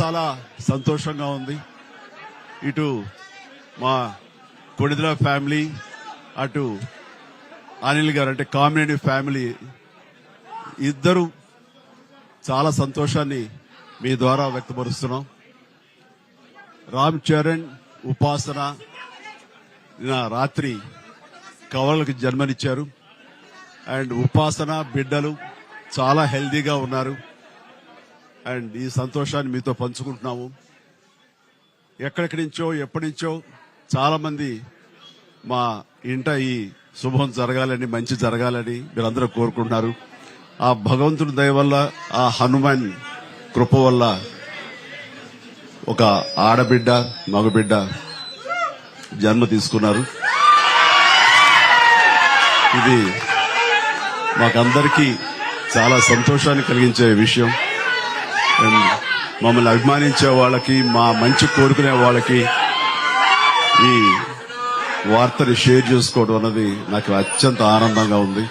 చాలా సంతోషంగా ఉంది. ఇటు మా కొణిదెల ఫ్యామిలీ, అటు అనిల్ గారు అంటే కామినేని ఫ్యామిలీ ఇద్దరు చాలా సంతోషాన్ని మీ ద్వారా వ్యక్తపరుస్తున్నాం. రామ్ చరణ్, ఉపాసన రాత్రి కవలలకు జన్మనిచ్చారు. అండ్ ఉపాసన బిడ్డలు చాలా హెల్దీగా ఉన్నారు. అండ్ ఈ సంతోషాన్ని మీతో పంచుకుంటున్నాము. ఎక్కడెక్కడి నుంచో ఎప్పటి నుంచో చాలా మంది మా ఇంట ఈ శుభం జరగాలని, మంచి జరగాలని మీరందరూ కోరుకుంటున్నారు. ఆ భగవంతుడి దయ వల్ల, ఆ హనుమాన్ కృప వల్ల ఒక ఆడబిడ్డ, మగబిడ్డ జన్మ తీసుకున్నారు. ఇది మాకందరికీ చాలా సంతోషాన్ని కలిగించే విషయం. మమ్మల్ని అభిమానించే వాళ్ళకి, మా మంచి కోరుకునే వాళ్ళకి ఈ వార్తని షేర్ చేసుకోవడం అన్నది నాకు అత్యంత ఆనందంగా ఉంది.